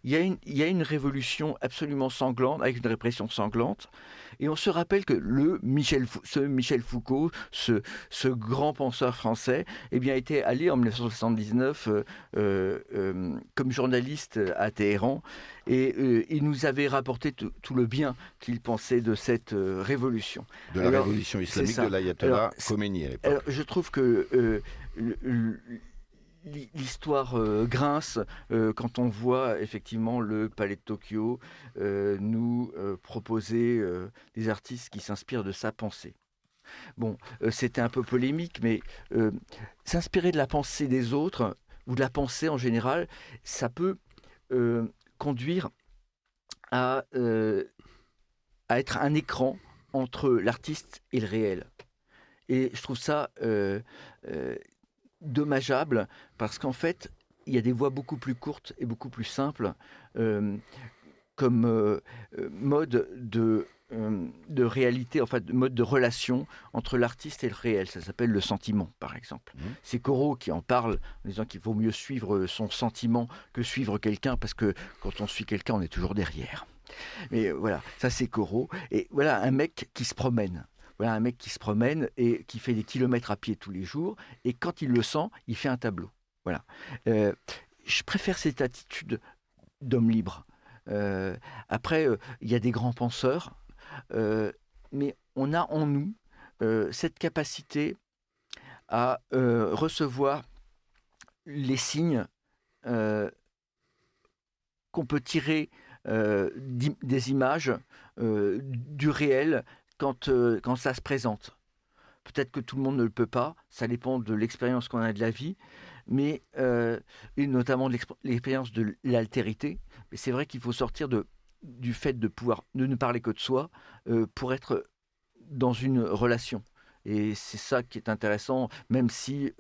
il y a une révolution absolument sanglante, avec une répression sanglante. Et on se rappelle que ce Michel Foucault, ce grand penseur français, était allé en 1979 comme journaliste à Téhéran. Et il nous avait rapporté tout le bien qu'il pensait de cette révolution. De la révolution islamique de l'ayatollah Khomeini à l'époque. Alors, je trouve que l'histoire grince quand on voit effectivement le Palais de Tokyo nous proposer des artistes qui s'inspirent de sa pensée. Bon, c'était un peu polémique, mais s'inspirer de la pensée des autres, ou de la pensée en général, ça peut conduire à être un écran entre l'artiste et le réel. Et je trouve ça dommageable, parce qu'en fait, il y a des voies beaucoup plus courtes et beaucoup plus simples comme mode de réalité, enfin de mode de relation entre l'artiste et le réel. Ça s'appelle le sentiment, par exemple. C'est Corot qui en parle, en disant qu'il vaut mieux suivre son sentiment que suivre quelqu'un, parce que quand on suit quelqu'un, on est toujours derrière. Mais voilà, ça c'est Corot. Et voilà un mec qui se promène. Voilà un mec qui se promène et qui fait des kilomètres à pied tous les jours, et quand il le sent, il fait un tableau. Voilà. Je préfère cette attitude d'homme libre. Après, il y a des grands penseurs, mais on a en nous cette capacité à recevoir les signes qu'on peut tirer des images du réel quand ça se présente. Peut-être que tout le monde ne le peut pas, ça dépend de l'expérience qu'on a de la vie, mais et notamment de l'expérience de l'altérité. Mais c'est vrai qu'il faut sortir du fait de ne parler que de soi pour être dans une relation. Et c'est ça qui est intéressant, même si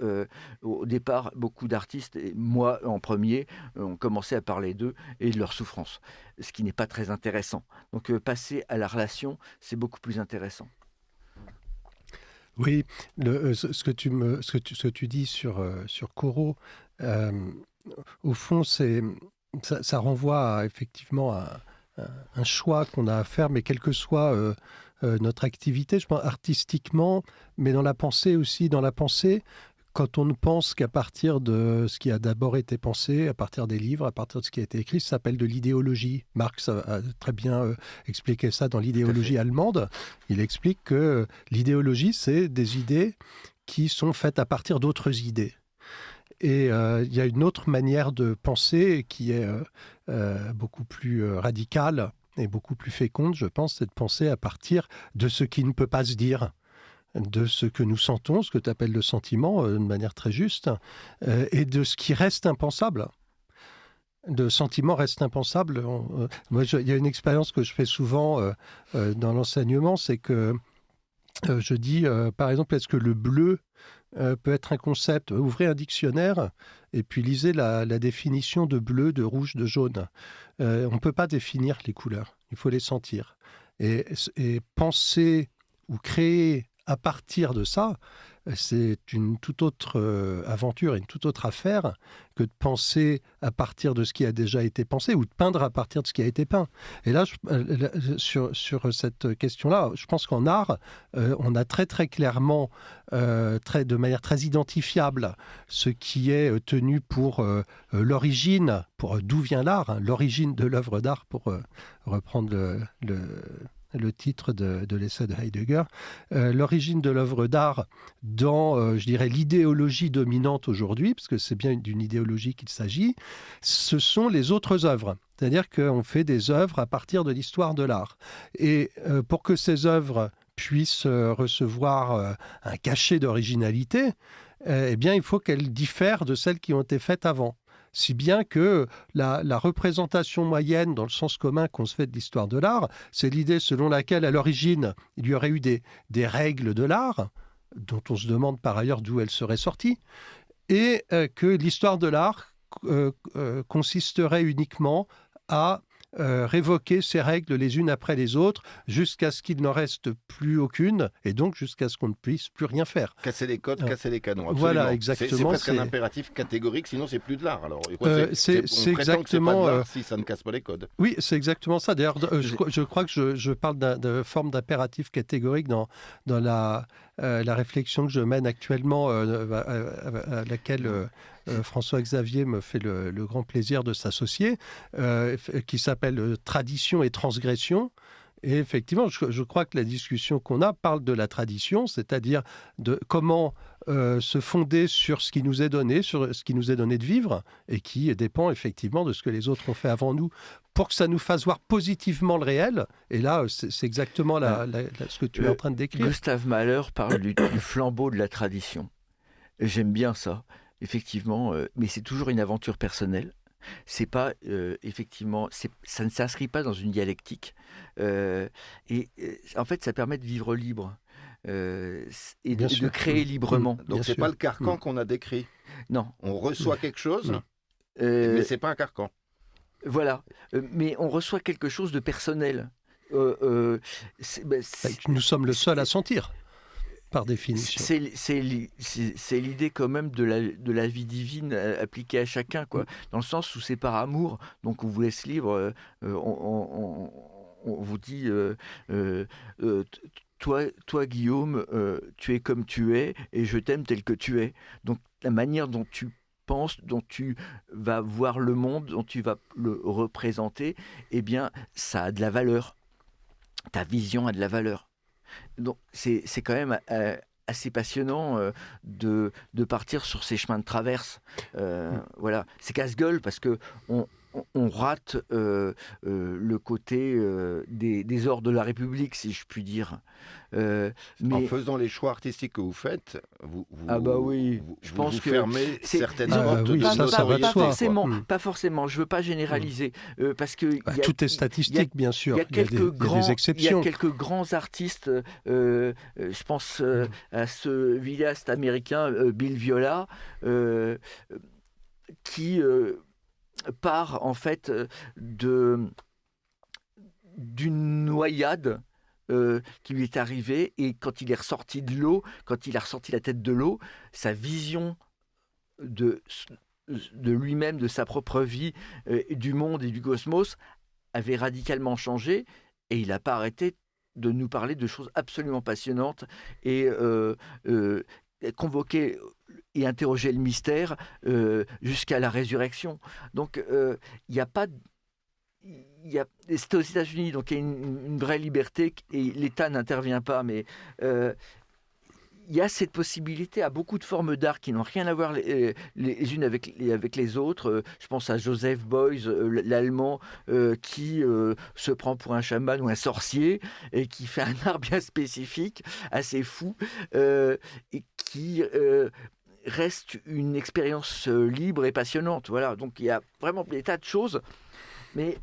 au départ, beaucoup d'artistes, et moi en premier, ont commencé à parler d'eux et de leur souffrance, ce qui n'est pas très intéressant. Donc passer à la relation, c'est beaucoup plus intéressant. Oui, ce que tu dis sur Corot, au fond, ça renvoie effectivement à un choix qu'on a à faire, mais quelle que soit notre activité, je pense artistiquement, mais dans la pensée aussi. Dans la pensée, quand on ne pense qu'à partir de ce qui a d'abord été pensé, à partir des livres, à partir de ce qui a été écrit, ça s'appelle de l'idéologie. Marx a très bien expliqué ça dans l'idéologie allemande. Il explique que l'idéologie, c'est des idées qui sont faites à partir d'autres idées. Et il y a une autre manière de penser qui est beaucoup plus radicale et beaucoup plus féconde, je pense, c'est de penser à partir de ce qui ne peut pas se dire, de ce que nous sentons, ce que tu appelles le sentiment, de manière très juste, et de ce qui reste impensable. De sentiment reste impensable. Moi, il y a une expérience que je fais souvent dans l'enseignement, c'est que je dis, par exemple, est-ce que le bleu peut être un concept? Ouvrez un dictionnaire et puis lisez la définition de bleu, de rouge, de jaune. On ne peut pas définir les couleurs, il faut les sentir. Et penser ou créer à partir de ça, c'est une toute autre aventure, une toute autre affaire que de penser à partir de ce qui a déjà été pensé ou de peindre à partir de ce qui a été peint. Et là, sur cette question-là, je pense qu'en art, on a très très clairement, de manière très identifiable, ce qui est tenu pour l'origine, pour d'où vient l'art, hein, l'origine de l'œuvre d'art, pour reprendre le titre de l'essai de Heidegger, l'origine de l'œuvre d'art dans, je dirais, l'idéologie dominante aujourd'hui, parce que c'est bien d'une idéologie qu'il s'agit, ce sont les autres œuvres. C'est-à-dire qu'on fait des œuvres à partir de l'histoire de l'art. Et pour que ces œuvres puissent recevoir un cachet d'originalité, eh bien, il faut qu'elles diffèrent de celles qui ont été faites avant. Si bien que la représentation moyenne, dans le sens commun qu'on se fait de l'histoire de l'art, c'est l'idée selon laquelle, à l'origine, il y aurait eu des règles de l'art, dont on se demande par ailleurs d'où elles seraient sorties, et que l'histoire de l'art consisterait uniquement à révoquer ces règles les unes après les autres jusqu'à ce qu'il n'en reste plus aucune et donc jusqu'à ce qu'on ne puisse plus rien faire. Casser les codes, casser les canons. Absolument. Voilà, exactement. C'est presque un impératif catégorique, sinon c'est plus de l'art. Alors, c'est exactement. Que pas de l'art si ça ne casse pas les codes. Oui, c'est exactement ça. D'ailleurs, je crois que je parle de forme d'impératif catégorique dans la réflexion que je mène actuellement, à laquelle François-Xavier me fait le grand plaisir de s'associer, qui s'appelle Tradition et transgression. Et effectivement, je crois que la discussion qu'on a parle de la tradition, c'est-à-dire de comment se fonder sur ce qui nous est donné, sur ce qui nous est donné de vivre, et qui dépend effectivement de ce que les autres ont fait avant nous, pour que ça nous fasse voir positivement le réel. Et là, c'est exactement ce que tu es en train de décrire. Gustave Mahler parle du flambeau de la tradition. J'aime bien ça, effectivement, mais c'est toujours une aventure personnelle. C'est pas effectivement, ça ne s'inscrit pas dans une dialectique, et en fait, ça permet de vivre libre et de créer librement. Donc c'est pas le carcan qu'on a décrit. Non, on reçoit quelque chose, mais c'est pas un carcan. Voilà, mais on reçoit quelque chose de personnel. Nous sommes le seul à sentir. Par définition. C'est l'idée quand même de la vie divine appliquée à chacun, quoi. Dans le sens où c'est par amour, donc on vous laisse libre, on vous dit toi Guillaume, tu es comme tu es et je t'aime tel que tu es. Donc la manière dont tu penses, dont tu vas voir le monde, dont tu vas le représenter, eh bien ça a de la valeur. Ta vision a de la valeur. Donc c'est quand même assez passionnant de partir sur ces chemins de traverse. Voilà, c'est casse-gueule parce que on rate le côté des ors de la République, si je puis dire. Mais... En faisant les choix artistiques que vous faites, vous je pense que fermez certaines portes. Oui, pas forcément. Je veux pas généraliser parce que tout est statistique, bien sûr. Il y a des exceptions. Il y a quelques grands artistes. Je pense à ce vidéaste américain Bill Viola qui part en fait d'une noyade qui lui est arrivée, et quand il est ressorti de l'eau, quand il a ressorti la tête de l'eau, sa vision de lui-même, de sa propre vie, du monde et du cosmos avait radicalement changé, et il n'a pas arrêté de nous parler de choses absolument passionnantes et convoquer et interroger le mystère jusqu'à la résurrection. Donc, il n'y a pas... C'est aux États-Unis, donc il y a une vraie liberté et l'État n'intervient pas, mais il y a cette possibilité à beaucoup de formes d'art qui n'ont rien à voir les unes avec les autres. Je pense à Joseph Beuys, l'Allemand, qui se prend pour un chaman ou un sorcier et qui fait un art bien spécifique, assez fou, et qui reste une expérience libre et passionnante. Voilà. Donc il y a vraiment des tas de choses, mais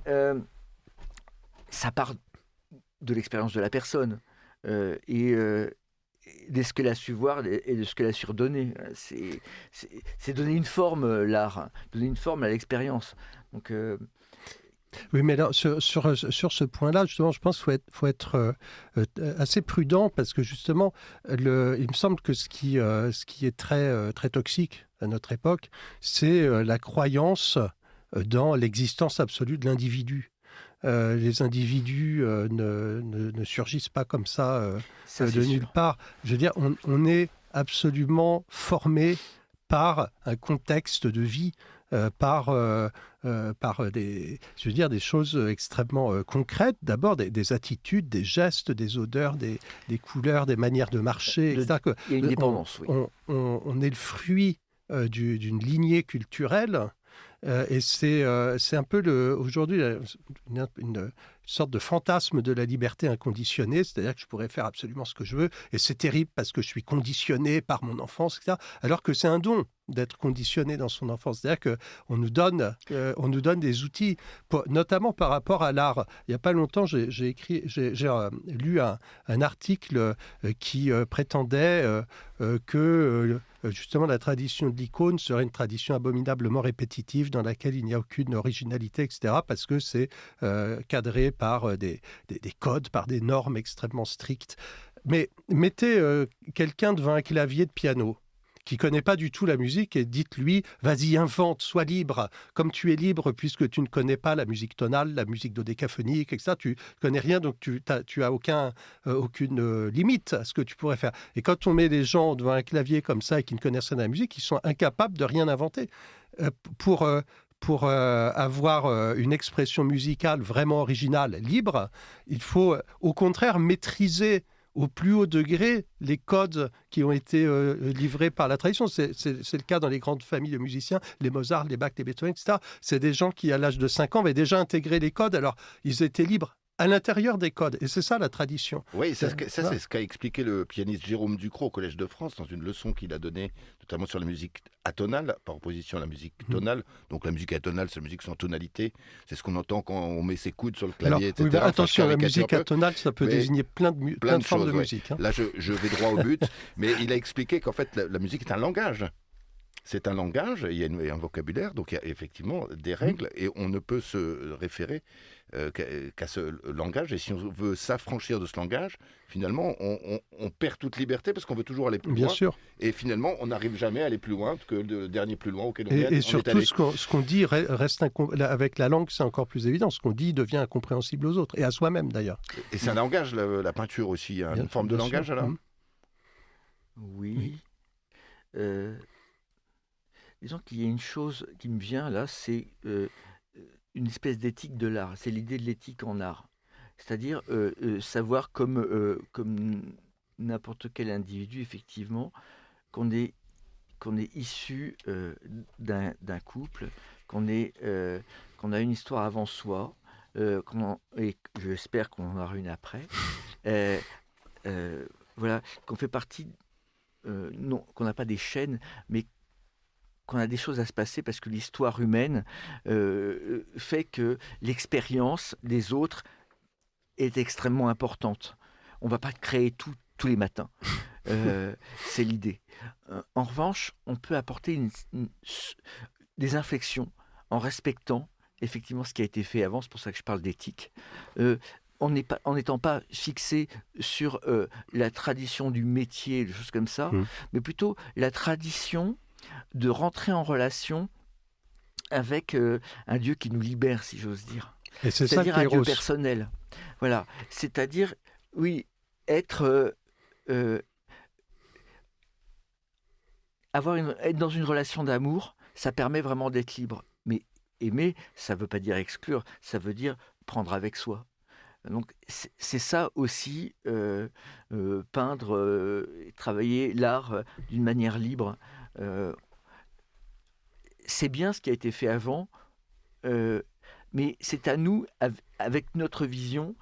ça part de l'expérience de la personne. Et de ce qu'elle a su voir et de ce qu'elle a su redonner. C'est donner une forme, l'art, donner une forme à l'expérience. Donc, Oui, mais alors, sur ce point-là, justement, je pense qu'il faut être assez prudent parce que, justement, il me semble que ce qui est très, très toxique à notre époque, c'est la croyance dans l'existence absolue de l'individu. Les individus ne surgissent pas comme ça, de nulle part. Je veux dire, on est absolument formé par un contexte de vie, par des choses extrêmement concrètes. D'abord, des attitudes, des gestes, des odeurs, des couleurs, des manières de marcher, etc. Il y a une dépendance, oui. On est le fruit d'une lignée culturelle. Et c'est un peu aujourd'hui une sorte de fantasme de la liberté inconditionnée, c'est-à-dire que je pourrais faire absolument ce que je veux, et c'est terrible parce que je suis conditionné par mon enfance, etc. Alors que c'est un don d'être conditionné dans son enfance, c'est-à-dire qu'on nous donne des outils, notamment par rapport à l'art. Il n'y a pas longtemps, j'ai lu un article qui prétendait que justement la tradition de l'icône serait une tradition abominablement répétitive dans laquelle il n'y a aucune originalité, etc., parce que c'est cadré par des codes, par des normes extrêmement strictes. Mais mettez quelqu'un devant un clavier de piano qui ne connaît pas du tout la musique et dites-lui, vas-y, invente, sois libre, comme tu es libre puisque tu ne connais pas la musique tonale, la musique dodécaphonique, etc. Tu ne connais rien, donc tu as aucune limite à ce que tu pourrais faire. Et quand on met les gens devant un clavier comme ça et qui ne connaissent rien à la musique, ils sont incapables de rien inventer. Pour avoir une expression musicale vraiment originale, libre, il faut au contraire maîtriser au plus haut degré les codes qui ont été livrés par la tradition. C'est le cas dans les grandes familles de musiciens, les Mozart, les Bach, les Beethoven, etc. C'est des gens qui, à l'âge de 5 ans, avaient déjà intégré les codes, alors ils étaient libres à l'intérieur des codes. Et c'est ça la tradition. Oui, c'est ce qu'a expliqué le pianiste Jérôme Ducrot au Collège de France dans une leçon qu'il a donnée, notamment sur la musique atonale, par opposition à la musique tonale. Donc la musique atonale, c'est la musique sans tonalité. C'est ce qu'on entend quand on met ses coudes sur le clavier, etc. Oui, attention, la musique atonale, ça peut désigner plein de formes de musique. Là, je vais droit au but. Mais il a expliqué qu'en fait, la musique est un langage. C'est un langage, il y a un vocabulaire, donc il y a effectivement des règles, et on ne peut se référer qu'à ce langage. Et si on veut s'affranchir de ce langage, finalement, on perd toute liberté parce qu'on veut toujours aller plus loin. Bien sûr. Et finalement, on n'arrive jamais à aller plus loin que le dernier plus loin auquel on est allé. Et surtout, ce qu'on dit reste avec la langue, c'est encore plus évident. Ce qu'on dit devient incompréhensible aux autres, et à soi-même d'ailleurs. Et c'est un langage, la peinture aussi, une forme de langage alors. Oui. Disons qu'il y a une chose qui me vient là, c'est une espèce d'éthique de l'art. C'est l'idée de l'éthique en art. C'est-à-dire savoir comme n'importe quel individu, effectivement, qu'on est issu d'un couple, qu'on a une histoire avant soi, et j'espère qu'on en aura une après. Voilà, qu'on fait partie, non, qu'on n'a pas des chaînes, mais qu'on a des choses à se passer parce que l'histoire humaine fait que l'expérience des autres est extrêmement importante. On ne va pas créer tout tous les matins. C'est l'idée. En revanche, on peut apporter des inflexions en respectant effectivement ce qui a été fait avant. C'est pour ça que je parle d'éthique. En n'étant pas fixé sur la tradition du métier, des choses comme ça, mais plutôt la tradition de rentrer en relation avec un Dieu qui nous libère, si j'ose dire. Et c'est-à-dire un Dieu personnel. Voilà. C'est-à-dire, oui, être être dans une relation d'amour, ça permet vraiment d'être libre. Mais aimer, ça ne veut pas dire exclure, ça veut dire prendre avec soi. Donc c'est ça aussi, peindre, travailler l'art d'une manière libre. C'est bien ce qui a été fait avant, mais c'est à nous, avec notre vision,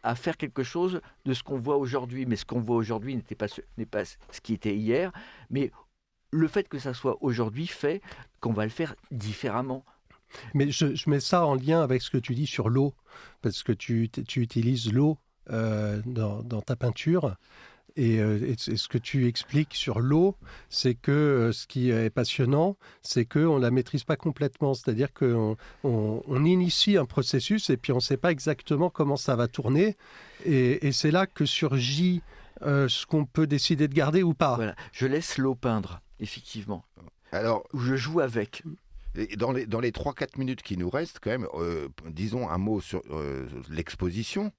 à faire quelque chose de ce qu'on voit aujourd'hui. Mais ce qu'on voit aujourd'hui n'est pas ce qui était hier, mais le fait que ça soit aujourd'hui fait qu'on va le faire différemment. Mais je mets ça en lien avec ce que tu dis sur l'eau, parce que tu utilises l'eau dans ta peinture. Et ce que tu expliques sur l'eau, c'est que ce qui est passionnant, c'est qu'on ne la maîtrise pas complètement. C'est-à-dire qu'on initie un processus et puis on ne sait pas exactement comment ça va tourner. Et c'est là que surgit ce qu'on peut décider de garder ou pas. Voilà. Je laisse l'eau peindre, effectivement. Alors, Ou je joue avec. dans les 3-4 minutes qui nous restent, quand même, disons un mot sur l'exposition.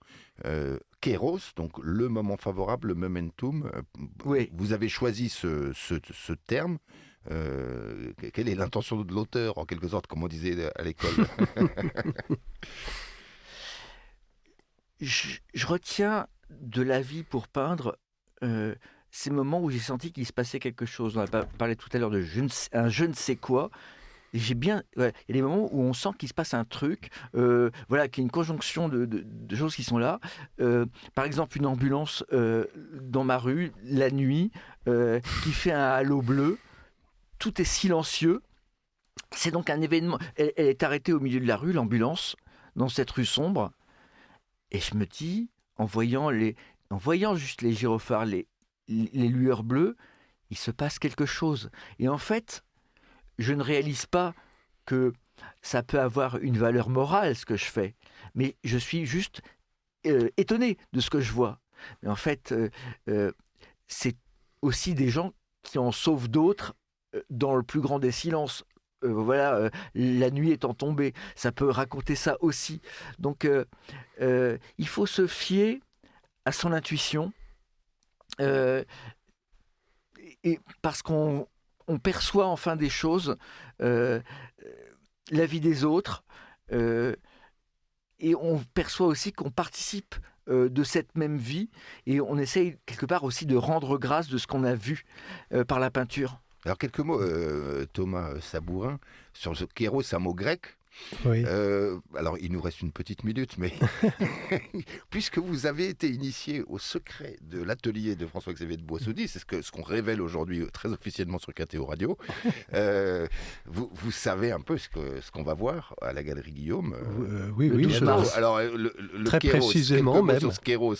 Kairos, donc le moment favorable, le momentum. Oui. Vous avez choisi ce terme. Quelle est l'intention de l'auteur, en quelque sorte, comme on disait à l'école? Je retiens de la vie pour peindre ces moments où j'ai senti qu'il se passait quelque chose. On a parlé tout à l'heure de un je ne sais quoi. Il y a des moments où on sent qu'il se passe un truc, qu'il y a une conjonction de choses qui sont là. Par exemple, une ambulance dans ma rue, la nuit, qui fait un halo bleu. Tout est silencieux. C'est donc un événement. Elle est arrêtée au milieu de la rue, l'ambulance, dans cette rue sombre. Et je me dis, en voyant juste les gyrophares, les lueurs bleues, il se passe quelque chose. Et en fait, je ne réalise pas que ça peut avoir une valeur morale, ce que je fais. Mais je suis juste étonné de ce que je vois. Mais en fait, c'est aussi des gens qui en sauvent d'autres dans le plus grand des silences. La nuit étant tombée, ça peut raconter ça aussi. Donc, il faut se fier à son intuition, et parce qu'on perçoit enfin des choses, la vie des autres, et on perçoit aussi qu'on participe de cette même vie, et on essaye quelque part aussi de rendre grâce de ce qu'on a vu par la peinture. Alors, quelques mots, Thomas Sabourin, sur ce Kairos, c'est un mot grec. Oui. Alors, il nous reste une petite minute, mais puisque vous avez été initié au secret de l'atelier de François-Xavier de Boissoudy, c'est ce qu'on révèle aujourd'hui très officiellement sur KTO Radio, vous savez un peu ce qu'on va voir à la Galerie Guillaume. Oui. Alors, le très Kairos, précisément même. sur ce Kairos.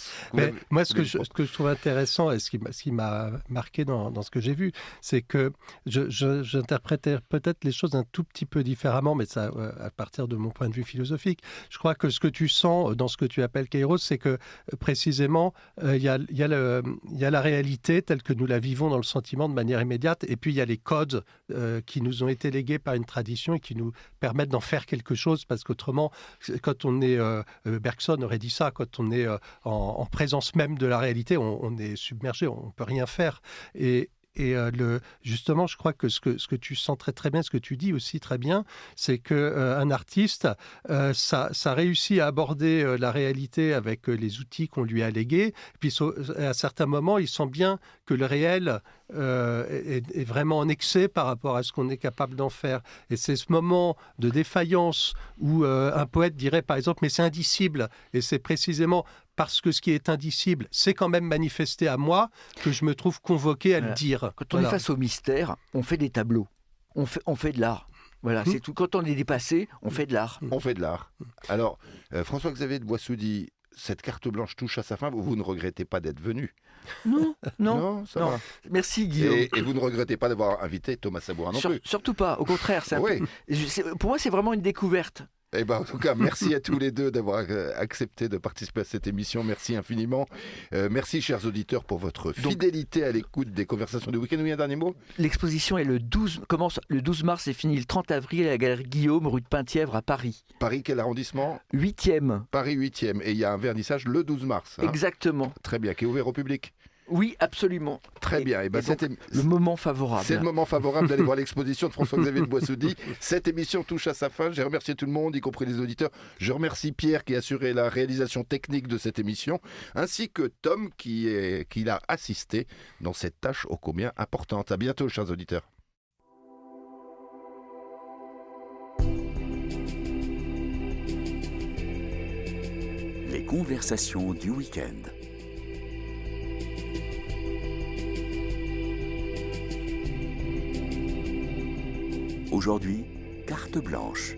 Moi, ce que je trouve intéressant et ce qui m'a marqué dans ce que j'ai vu, c'est que j'interprétais peut-être les choses un tout petit peu différemment, mais ça, à partir de mon point de vue philosophique. Je crois que ce que tu sens dans ce que tu appelles Kairos, c'est que précisément, il y a la réalité telle que nous la vivons dans le sentiment de manière immédiate, et puis il y a les codes qui nous ont été légués par une tradition et qui nous permettent d'en faire quelque chose, parce qu'autrement, quand on est, Bergson aurait dit ça, quand on est en présence même de la réalité, on est submergé, on ne peut rien faire. Et justement, je crois que ce que tu sens très très bien, ce que tu dis aussi très bien, c'est qu'un artiste, ça réussit à aborder la réalité avec les outils qu'on lui a légués. Puis à certains moments, il sent bien que le réel est vraiment en excès par rapport à ce qu'on est capable d'en faire. Et c'est ce moment de défaillance où un poète dirait par exemple, mais c'est indicible. Et c'est précisément parce que ce qui est indicible, c'est quand même manifesté à moi, que je me trouve convoqué à le dire. Quand on est face au mystère, on fait des tableaux, on fait de l'art. Voilà, c'est tout. Quand on est dépassé, on fait de l'art. On fait de l'art. Alors, François-Xavier de Boissoudy, cette carte blanche touche à sa fin. Vous ne regrettez pas d'être venu? Non, ça va. Merci Guillaume. Et vous ne regrettez pas d'avoir invité Thomas Sabourin non plus? Surtout pas, au contraire. Pour moi, c'est vraiment une découverte. Eh ben, en tout cas, merci à tous les deux d'avoir accepté de participer à cette émission. Merci infiniment. Merci, chers auditeurs, pour votre fidélité à l'écoute des conversations du week-end. Oui, un dernier mot? L'exposition commence le 12 mars et finit le 30 avril à la Galerie Guillaume, rue de Penthièvre à Paris. Paris, quel arrondissement? 8e. Paris 8e. Et il y a un vernissage le 12 mars. Exactement. Très bien, qui est ouvert au public. Oui, absolument. Très bien. Et ben, et donc, le moment favorable. C'est le moment favorable d'aller voir l'exposition de François-Xavier de Boissoudy. Cette émission touche à sa fin. J'ai remercié tout le monde, y compris les auditeurs. Je remercie Pierre qui a assuré la réalisation technique de cette émission, ainsi que Tom qui l'a assisté dans cette tâche ô combien importante. À bientôt, chers auditeurs. Les conversations du week-end. Aujourd'hui, carte blanche.